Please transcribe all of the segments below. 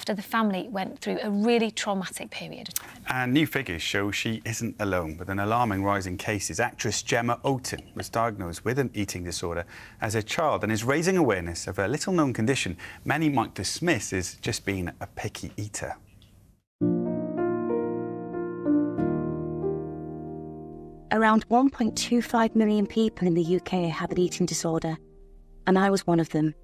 after the family went through a really traumatic period of time. And new figures show she isn't alone. With an alarming rise in cases, actress Gemma Oaten was diagnosed with an eating disorder as a child and is raising awareness of a little-known condition many might dismiss as just being a picky eater. Around 1.25 million people in the UK have an eating disorder, and I was one of them.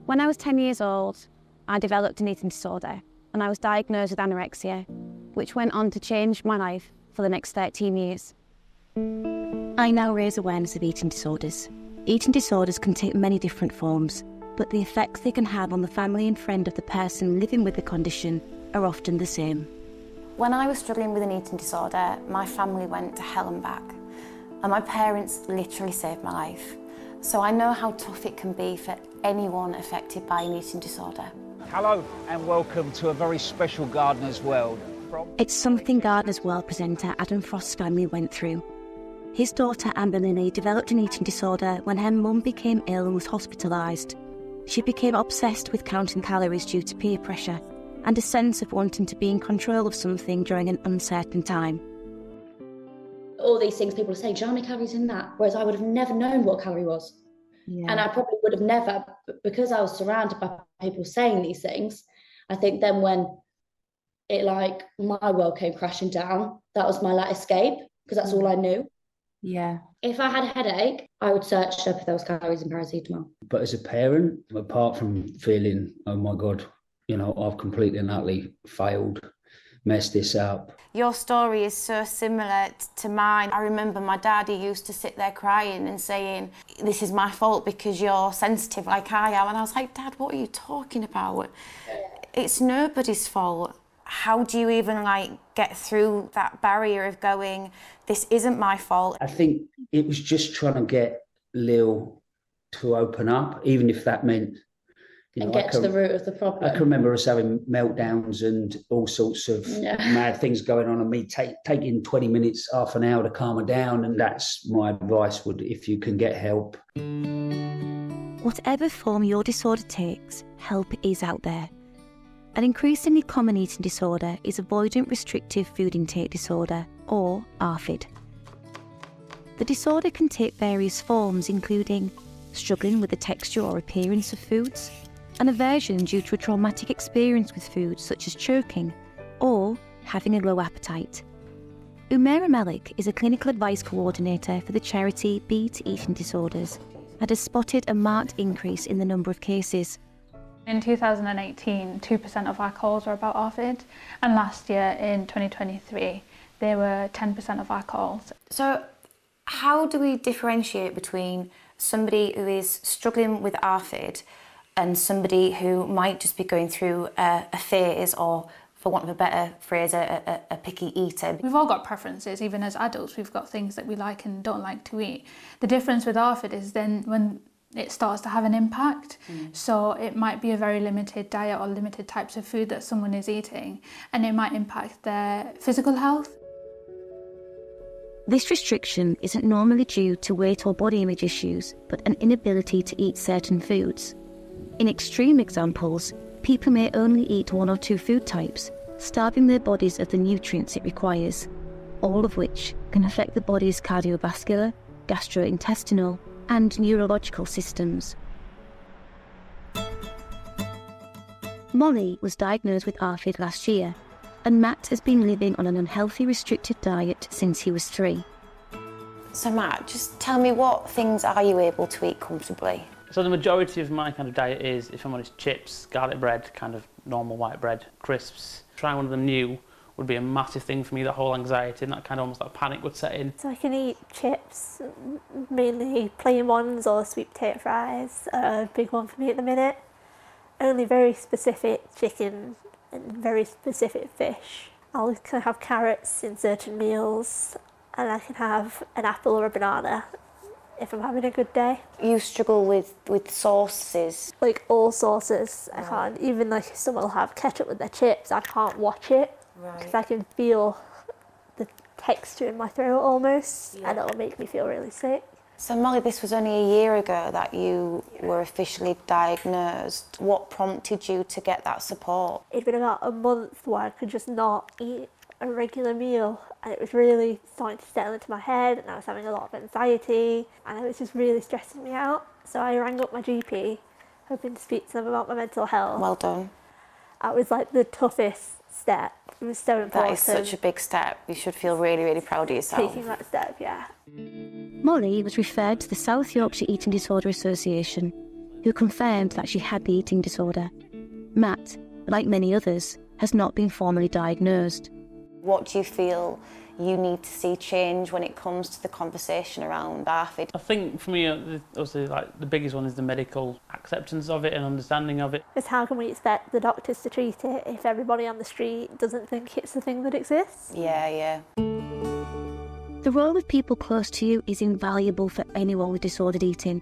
When I was 10 years old, I developed an eating disorder and I was diagnosed with anorexia, which went on to change my life for the next 13 years. I now raise awareness of eating disorders. Eating disorders can take many different forms, but the effects they can have on the family and friend of the person living with the condition are often the same. When I was struggling with an eating disorder, my family went to hell and back, and my parents literally saved my life. So I know how tough it can be for anyone affected by an eating disorder. Hello and welcome to a very special Gardener's World. It's something Gardener's World presenter Adam Frost's family went through. His daughter Amber Lily developed an eating disorder when her mum became ill and was hospitalised. She became obsessed with counting calories due to peer pressure and a sense of wanting to be in control of something during an uncertain time. All these things people are saying, do you know how many calories in that? Whereas I would have never known what a calorie was. Yeah. And I probably would have never, because I was surrounded by people saying these things, I think then when it my world came crashing down, that was my escape, because that's all I knew. Yeah. If I had a headache, I would search up if there was calories in paracetamol. But as a parent, apart from feeling, oh my God, I've completely and utterly failed, messed this up. Your story is so similar to mine. I remember my daddy used to sit there crying and saying, this is my fault because you're sensitive like I am. And I was like, Dad, what are you talking about? It's nobody's fault. How do you even get through that barrier of going, this isn't my fault? I think it was just trying to get Lil to open up, even if that meant get to the root of the problem. I can remember us having meltdowns and all sorts of mad things going on, and me taking 20 minutes, half an hour to calm her down. And that's my advice: if you can get help. Whatever form your disorder takes, help is out there. An increasingly common eating disorder is Avoidant Restrictive Food Intake Disorder, or ARFID. The disorder can take various forms, including struggling with the texture or appearance of foods, an aversion due to a traumatic experience with food such as choking, or having a low appetite. Umaira Malik is a clinical advice coordinator for the charity Beat Eating Disorders and has spotted a marked increase in the number of cases. In 2018, 2% of our calls were about ARFID, and last year in 2023, they were 10% of our calls. So how do we differentiate between somebody who is struggling with ARFID and somebody who might just be going through a phase, or, for want of a better phrase, a picky eater? We've all got preferences. Even as adults, we've got things that we like and don't like to eat. The difference with ARFID is then when it starts to have an impact. So it might be a very limited diet or limited types of food that someone is eating, and it might impact their physical health. This restriction isn't normally due to weight or body image issues, but an inability to eat certain foods. In extreme examples, people may only eat one or two food types, starving their bodies of the nutrients it requires, all of which can affect the body's cardiovascular, gastrointestinal, and neurological systems. Molly was diagnosed with ARFID last year, and Matt has been living on an unhealthy restricted diet since he was 3. So Matt, just tell me, what things are you able to eat comfortably? So the majority of my kind of diet is, if I'm honest, chips, garlic bread, kind of normal white bread, crisps. Trying one of them new would be a massive thing for me, that whole anxiety and that kind of almost like panic would set in. So I can eat chips, mainly plain ones or sweet potato fries, a big one for me at the minute. Only very specific chicken and very specific fish. I'll kind of have carrots in certain meals, and I can have an apple or a banana if I'm having a good day. You struggle with sauces? Like all sauces. Right. I can't, even if someone will have ketchup with their chips, I can't watch it. Because I can feel the texture in my throat almost, and it'll make me feel really sick. So Molly, this was only a year ago that you were officially diagnosed. What prompted you to get that support? It'd been about a month where I could just not eat a regular meal, and it was really starting to settle into my head, and I was having a lot of anxiety, and it was just really stressing me out. So I rang up my GP, hoping to speak to them about my mental health. Well done. That was like the toughest step. It was so important. That is such a big step. You should feel really, really proud of yourself. Taking that step, yeah. Molly was referred to the South Yorkshire Eating Disorder Association, who confirmed that she had the eating disorder. Matt, like many others, has not been formally diagnosed. What do you feel you need to see change when it comes to the conversation around ARFID? I think for me, obviously, like the biggest one is the medical acceptance of it and understanding of it. Because how can we expect the doctors to treat it if everybody on the street doesn't think it's the thing that exists? Yeah, yeah. The role of people close to you is invaluable for anyone with disordered eating.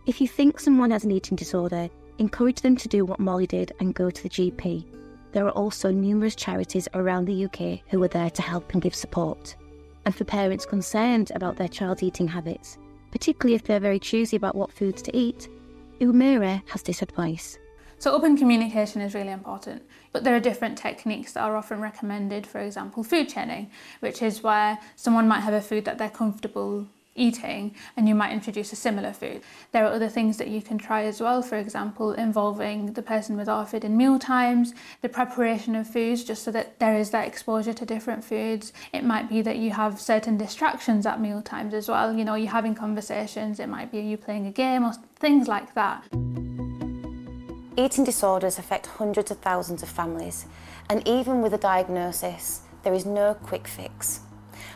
If you think someone has an eating disorder, encourage them to do what Molly did and go to the GP. There are also numerous charities around the UK who are there to help and give support. And for parents concerned about their child's eating habits, particularly if they're very choosy about what foods to eat, Umira has this advice. So open communication is really important, but there are different techniques that are often recommended, for example, food chaining, which is where someone might have a food that they're comfortable eating and you might introduce a similar food. There are other things that you can try as well, for example, involving the person with ARFID in meal times, the preparation of foods, just so that there is that exposure to different foods. It might be that you have certain distractions at meal times as well. You know, you're having conversations, it might be you playing a game or things like that. Eating disorders affect hundreds of thousands of families, and even with a diagnosis, there is no quick fix.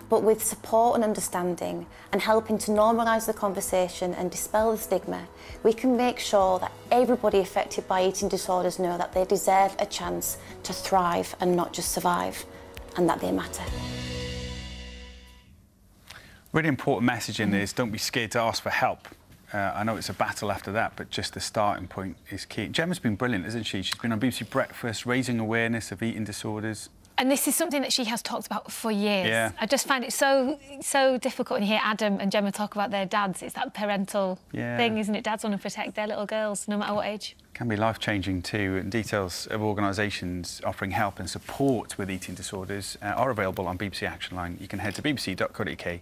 But with support and understanding and helping to normalise the conversation and dispel the stigma, we can make sure that everybody affected by eating disorders know that they deserve a chance to thrive and not just survive, and that they matter. Really important message in this, don't be scared to ask for help. I know it's a battle after that, but just the starting point is key. Gemma's been brilliant, isn't she? She's been on BBC Breakfast, raising awareness of eating disorders. And this is something that she has talked about for years. Yeah. I just find it so difficult when you hear Adam and Gemma talk about their dads. It's that parental thing, isn't it? Dads want to protect their little girls, no matter what age. Can be life-changing too, and details of organisations offering help and support with eating disorders are available on BBC Action Line. You can head to bbc.co.uk/